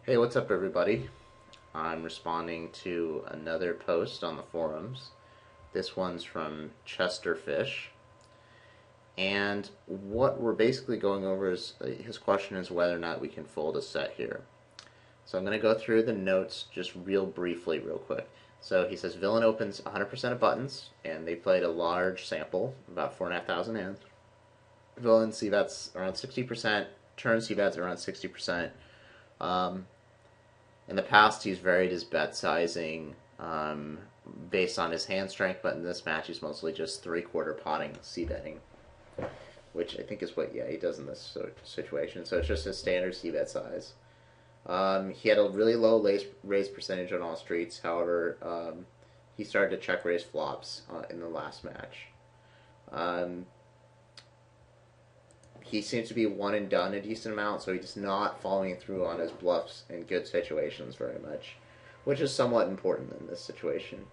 Hey, what's up, everybody? I'm responding to another post on the forums. This one's from Chesterfish. And what we're basically going over is his question is whether or not we can fold a set here. So I'm going to go through the notes just real briefly, real quick. So he says villain opens 100% of buttons, and they played a large sample, about 4,500 hands. Villain c-bets around 60%, turn c-bets around 60%. In the past, he's varied his bet sizing based on his hand strength, but in this match, he's mostly just three-quarter potting c-betting, which I think is what he does in this situation. So it's just a standard c-bet size. He had a really low raise percentage on all streets. However, he started to check raise flops in the last match. He seems to be one and done a decent amount, so he's not following through on his bluffs in good situations very much, which is somewhat important in this situation.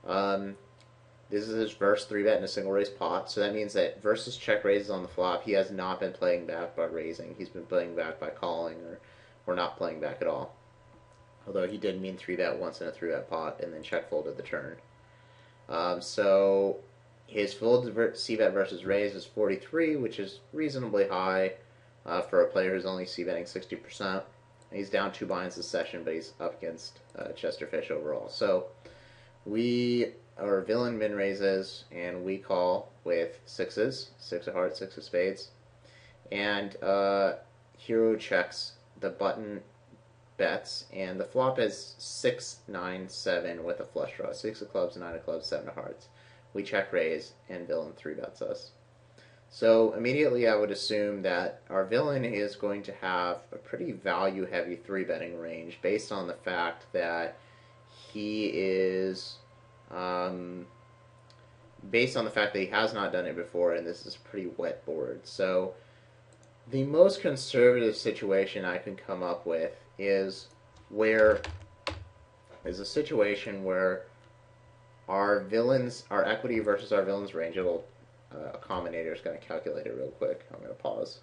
This is his first 3-bet in a single raise pot, so that means that versus check raises on the flop, he has not been playing back by raising. He's been playing back by calling or not playing back at all. Although he did mean 3-bet once in a 3-bet pot and then check folded the turn. So his fold c-bet versus raise is 43, which is reasonably high for a player who's only c-betting 60%. He's down 2 blinds this session, but he's up against Chesterfish overall. So our villain min raises, and we call with sixes, 6 of hearts, 6 of spades. And hero checks the button bets, and the flop is 6, 9, 7 with a flush draw. 6 of clubs, 9 of clubs, 7 of hearts. We check raise, and villain 3-bets us. So immediately I would assume that our villain is going to have a pretty value-heavy 3-betting range based on the fact that he is... based on the fact that he has not done it before, and this is a pretty wet board. So the most conservative situation I can come up with is a situation where our equity versus our villain's range. A combinator is going to calculate it real quick. I'm going to pause.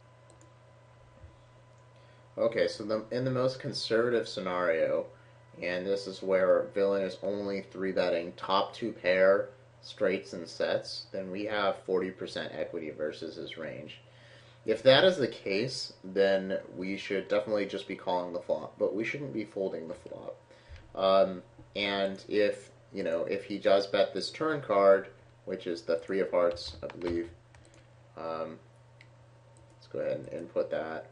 Okay, so in the most conservative scenario, and this is where our villain is only 3-betting top 2 pair, straights, and sets, then we have 40% equity versus his range. If that is the case, then we should definitely just be calling the flop, but we shouldn't be folding the flop. And if he does bet this turn card, which is the 3 of hearts, I believe, let's go ahead and input that,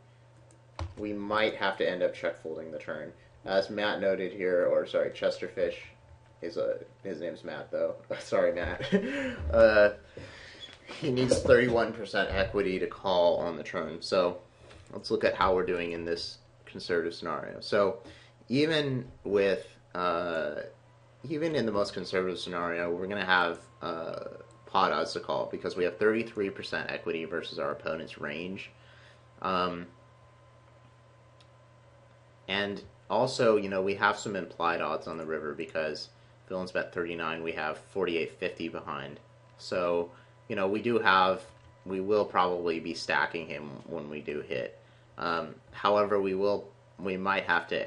we might have to end up check folding the turn. As Matt noted here, or sorry, Chesterfish, his name's Matt though. Sorry, Matt. He needs 31% equity to call on the turn. So let's look at how we're doing in this conservative scenario. So even in the most conservative scenario, we're going to have pot odds to call because we have 33% equity versus our opponent's range. And also, we have some implied odds on the river because villains bet 39, we have 48.50 behind. So, we will probably be stacking him when we do hit. However, we might have to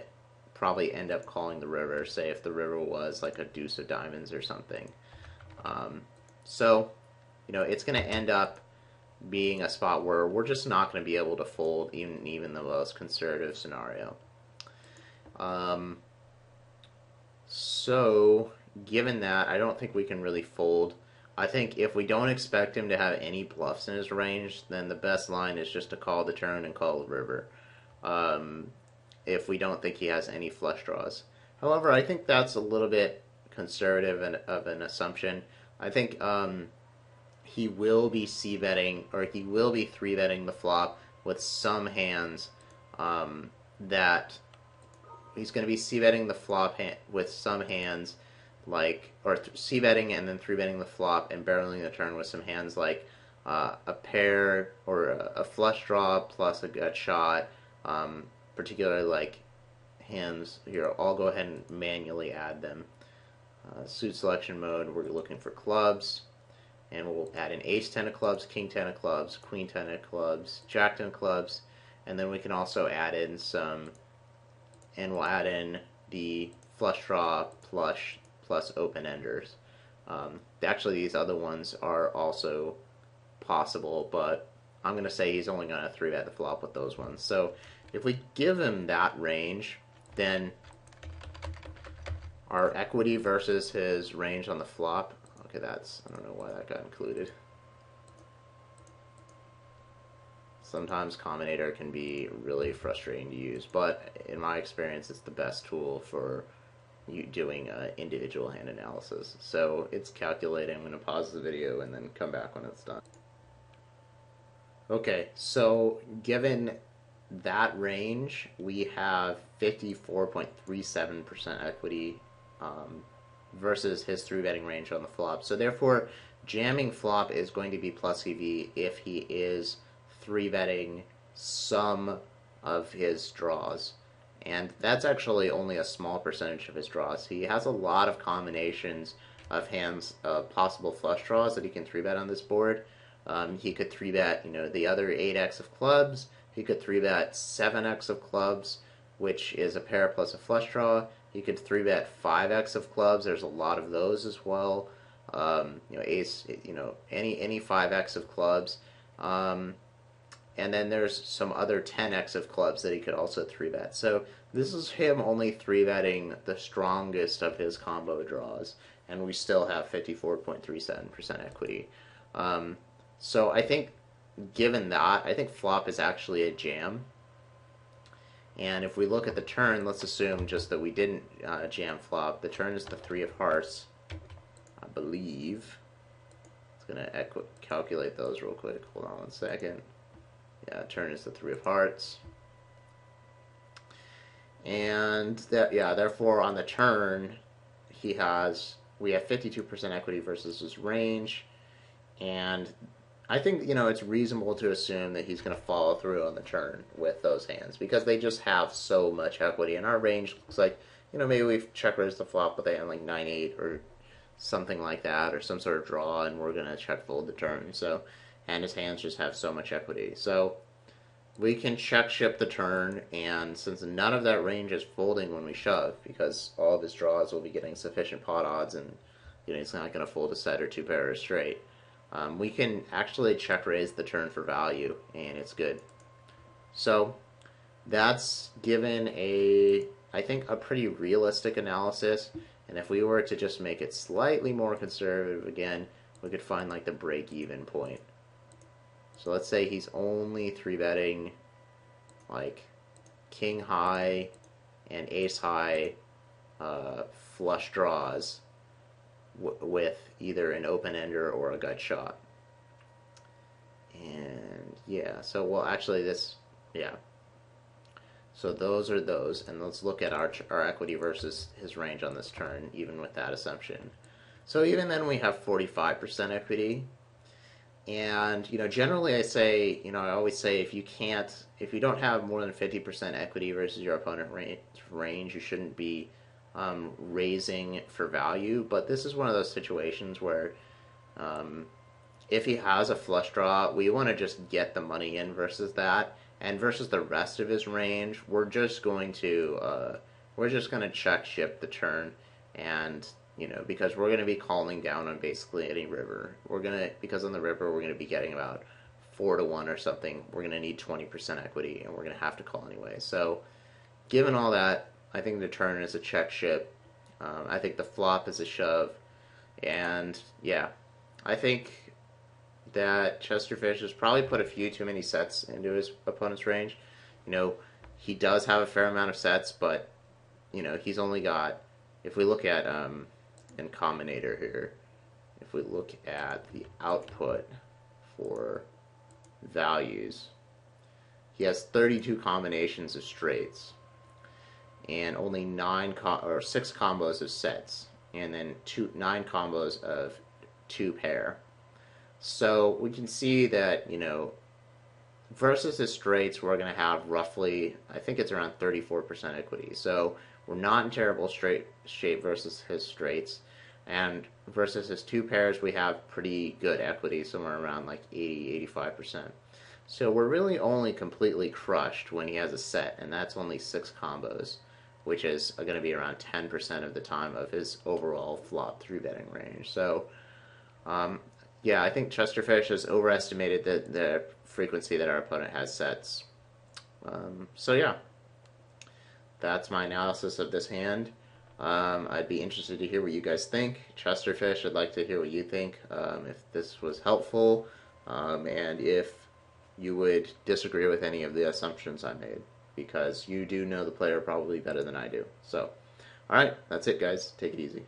probably end up calling the river, say if the river was like a deuce of diamonds or something. So, it's going to end up being a spot where we're just not going to be able to fold even the most conservative scenario. So, given that, I don't think we can really fold. I think if we don't expect him to have any bluffs in his range, then the best line is just to call the turn and call the river. If we don't think he has any flush draws. However, I think that's a little bit conservative of an assumption. I think he will be c-betting, or he will be 3-betting the flop with some hands that he's going to be c-betting the flop with some hands or c-betting and then 3-betting the flop and barreling the turn with some hands like a pair or a flush draw plus a gut shot, particularly like hands here. I'll go ahead and manually add them. Suit selection mode, we're looking for clubs, and we'll add an ace 10 of clubs, king 10 of clubs, queen 10 of clubs, jack 10 of clubs, and then we can also add in some and we'll add in the flush draw plus open enders. Actually, these other ones are also possible, but I'm going to say he's only going to 3-bet the flop with those ones. So if we give him that range, then our equity versus his range on the flop, okay, that's, I don't know why that got included. Sometimes Combinator can be really frustrating to use, but in my experience, it's the best tool for you doing individual hand analysis. So it's calculating. I'm going to pause the video and then come back when it's done. Okay, so given that range, we have 54.37% equity versus his 3-betting range on the flop. So therefore, jamming flop is going to be plus EV if he is 3-betting some of his draws. And that's actually only a small percentage of his draws. He has a lot of combinations of hands, possible flush draws that he can 3-bet on this board. He could 3-bet, the other 8x of clubs. He could 3-bet 7x of clubs, which is a pair plus a flush draw. He could 3-bet 5x of clubs. There's a lot of those as well. Ace, any 5x of clubs. And then there's some other 10x of clubs that he could also 3-bet. So this is him only 3-betting the strongest of his combo draws, and we still have 54.37% equity. So I think, given that, I think flop is actually a jam. And if we look at the turn, let's assume just that we didn't jam flop. The turn is the 3 of hearts, I believe. It's going to calculate those real quick. Hold on one second. Yeah, turn is the 3 of hearts. And therefore on the turn, we have 52% equity versus his range. And I think, it's reasonable to assume that he's going to follow through on the turn with those hands because they just have so much equity. And our range looks like, maybe we've check raised the flop with a hand like 9-8 or something like that, or some sort of draw, and we're going to check fold the turn. So, and his hands just have so much equity. So we can check ship the turn, and since none of that range is folding when we shove, because all of his draws will be getting sufficient pot odds, and he's not going to fold a set or 2 pair or straight. We can actually check raise the turn for value, and it's good. So that's given I think a pretty realistic analysis, and if we were to just make it slightly more conservative again, we could find like the break-even point. So let's say he's only 3-betting like king high and ace high flush draws with either an open ender or a gut shot. And yeah, so well actually so those are those, and let's look at our equity versus his range on this turn, even with that assumption. So even then we have 45% equity. And, generally I say, I always say if you don't have more than 50% equity versus your opponent range, you shouldn't be raising for value. But this is one of those situations where if he has a flush draw, we want to just get the money in versus that. And versus the rest of his range, we're just going to check ship the turn, and because we're going to be calling down on basically any river. Because on the river we're going to be getting about 4-1 or something. We're going to need 20% equity, and we're going to have to call anyway. So, given all that, I think the turn is a check ship. I think the flop is a shove, and yeah, I think that Chesterfish has probably put a few too many sets into his opponent's range. He does have a fair amount of sets, but he's only got. If we look at in Combinator here, if we look at the output for values, he has 32 combinations of straights and only 6 combos of sets, and then 9 combos of 2 pair. So we can see that, versus his straights, we're going to have roughly, I think it's around 34% equity. So we're not in terrible shape versus his straights. And versus his 2 pairs, we have pretty good equity, somewhere around like 80-85%. So we're really only completely crushed when he has a set, and that's only 6 combos. which is going to be around 10% of the time of his overall flop 3-betting range. So, yeah, I think Chesterfish has overestimated the frequency that our opponent has sets. So, yeah, that's my analysis of this hand. I'd be interested to hear what you guys think. Chesterfish, I'd like to hear what you think, if this was helpful, and if you would disagree with any of the assumptions I made, because you do know the player probably better than I do. So, alright, that's it, guys. Take it easy.